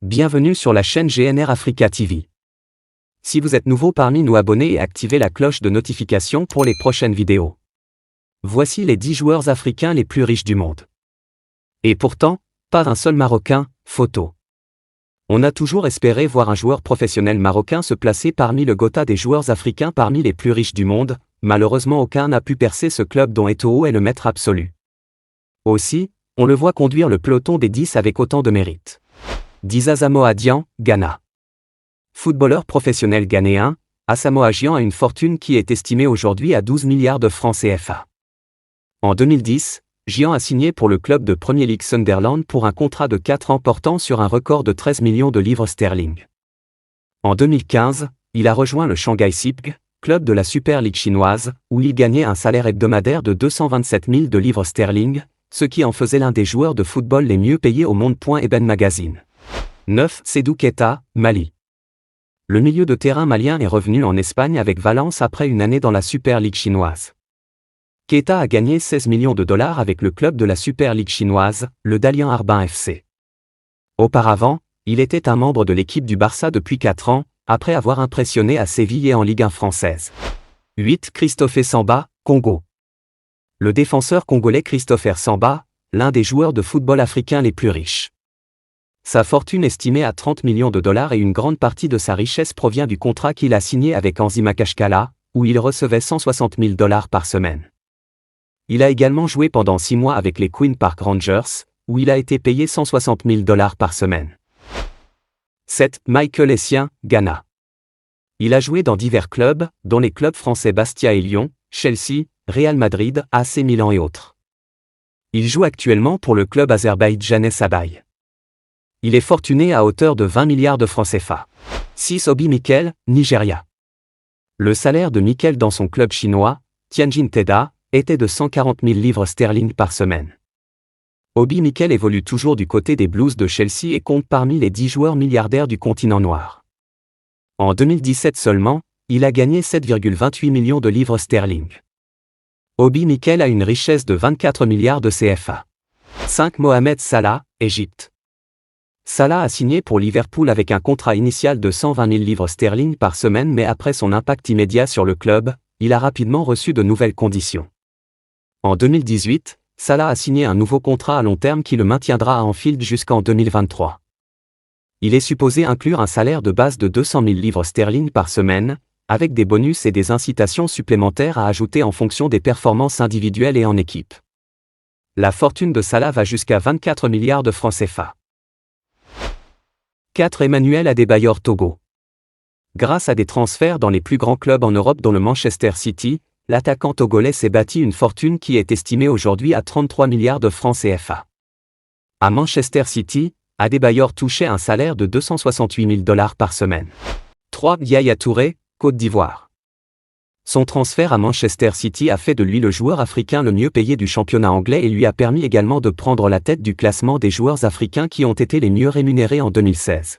Bienvenue sur la chaîne GNR Africa TV. Si vous êtes nouveau parmi nous, abonnez et activez la cloche de notification pour les prochaines vidéos. Voici les 10 joueurs africains les plus riches du monde. Et pourtant, pas un seul Marocain, photo. On a toujours espéré voir un joueur professionnel marocain se placer parmi le quota des joueurs africains parmi les plus riches du monde, malheureusement aucun n'a pu percer ce club dont Eto'o est le maître absolu. Aussi, on le voit conduire le peloton des 10 avec autant de mérite. Dit Asamoah Gyan, Ghana. Footballeur professionnel ghanéen, Asamoah Gyan a une fortune qui est estimée aujourd'hui à 12 milliards de francs CFA. En 2010, Gyan a signé pour le club de Premier League Sunderland pour un contrat de 4 ans portant sur un record de 13 millions de livres sterling. En 2015, il a rejoint le Shanghai SIPG, club de la Super League chinoise, où il gagnait un salaire hebdomadaire de 227 000 de livres sterling, ce qui en faisait l'un des joueurs de football les mieux payés au monde. Eben Magazine. 9. Seydou Keita, Mali. Le milieu de terrain malien est revenu en Espagne avec Valence après une année dans la Super League chinoise. Keita a gagné 16 millions de dollars avec le club de la Super League chinoise, le Dalian Harbin FC. Auparavant, il était un membre de l'équipe du Barça depuis 4 ans, après avoir impressionné à Séville et en Ligue 1 française. 8. Christopher Samba, Congo. Le défenseur congolais Christopher Samba, l'un des joueurs de football africains les plus riches. Sa fortune estimée à 30 millions de dollars et une grande partie de sa richesse provient du contrat qu'il a signé avec Anzi Makashkala, où il recevait 160 000 dollars par semaine. Il a également joué pendant 6 mois avec les Queen Park Rangers, où il a été payé 160 000 dollars par semaine. 7. Michael Essien, Ghana. Il a joué dans divers clubs, dont les clubs français Bastia et Lyon, Chelsea, Real Madrid, AC Milan et autres. Il joue actuellement pour le club azerbaïdjanais Sabay. Il est fortuné à hauteur de 20 milliards de francs CFA. 6. Obi Mikel, Nigeria. Le salaire de Mikel dans son club chinois, Tianjin Teda, était de 140 000 livres sterling par semaine. Obi Mikel évolue toujours du côté des Blues de Chelsea et compte parmi les 10 joueurs milliardaires du continent noir. En 2017 seulement, il a gagné 7,28 millions de livres sterling. Obi Mikel a une richesse de 24 milliards de CFA. 5. Mohamed Salah, Égypte. Salah a signé pour Liverpool avec un contrat initial de 120 000 livres sterling par semaine, mais après son impact immédiat sur le club, il a rapidement reçu de nouvelles conditions. En 2018, Salah a signé un nouveau contrat à long terme qui le maintiendra à Anfield jusqu'en 2023. Il est supposé inclure un salaire de base de 200 000 livres sterling par semaine, avec des bonus et des incitations supplémentaires à ajouter en fonction des performances individuelles et en équipe. La fortune de Salah va jusqu'à 24 milliards de francs CFA. 4. Emmanuel Adebayor, Togo. Grâce à des transferts dans les plus grands clubs en Europe dont le Manchester City, l'attaquant togolais s'est bâti une fortune qui est estimée aujourd'hui à 33 milliards de francs CFA. À Manchester City, Adebayor touchait un salaire de 268 000 dollars par semaine. 3. Yaya Touré, Côte d'Ivoire. Son transfert à Manchester City a fait de lui le joueur africain le mieux payé du championnat anglais et lui a permis également de prendre la tête du classement des joueurs africains qui ont été les mieux rémunérés en 2016.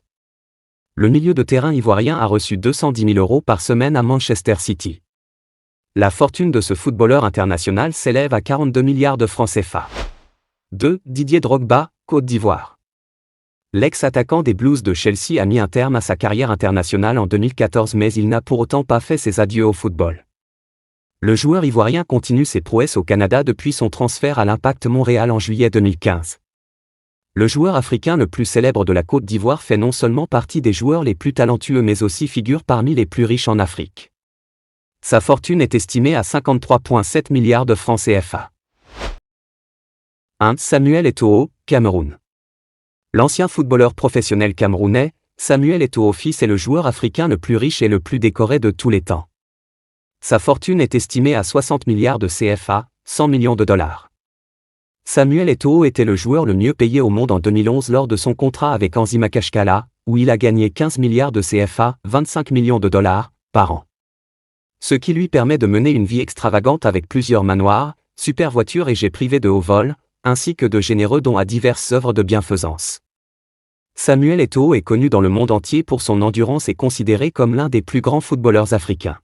Le milieu de terrain ivoirien a reçu 210 000 € par semaine à Manchester City. La fortune de ce footballeur international s'élève à 42 milliards de francs CFA. 2. Didier Drogba, Côte d'Ivoire. L'ex-attaquant des Blues de Chelsea a mis un terme à sa carrière internationale en 2014, mais il n'a pour autant pas fait ses adieux au football. Le joueur ivoirien continue ses prouesses au Canada depuis son transfert à l'Impact Montréal en juillet 2015. Le joueur africain le plus célèbre de la Côte d'Ivoire fait non seulement partie des joueurs les plus talentueux mais aussi figure parmi les plus riches en Afrique. Sa fortune est estimée à 53,7 milliards de francs CFA. 1. Samuel Eto'o, Cameroun. L'ancien footballeur professionnel camerounais, Samuel Eto'o fils est le joueur africain le plus riche et le plus décoré de tous les temps. Sa fortune est estimée à 60 milliards de CFA, 100 millions de dollars. Samuel Eto'o était le joueur le mieux payé au monde en 2011 lors de son contrat avec Anzi Makashkala, où il a gagné 15 milliards de CFA, 25 millions de dollars, par an. Ce qui lui permet de mener une vie extravagante avec plusieurs manoirs, super voitures et jets privés de haut vol, ainsi que de généreux dons à diverses œuvres de bienfaisance. Samuel Eto'o est connu dans le monde entier pour son endurance et considéré comme l'un des plus grands footballeurs africains.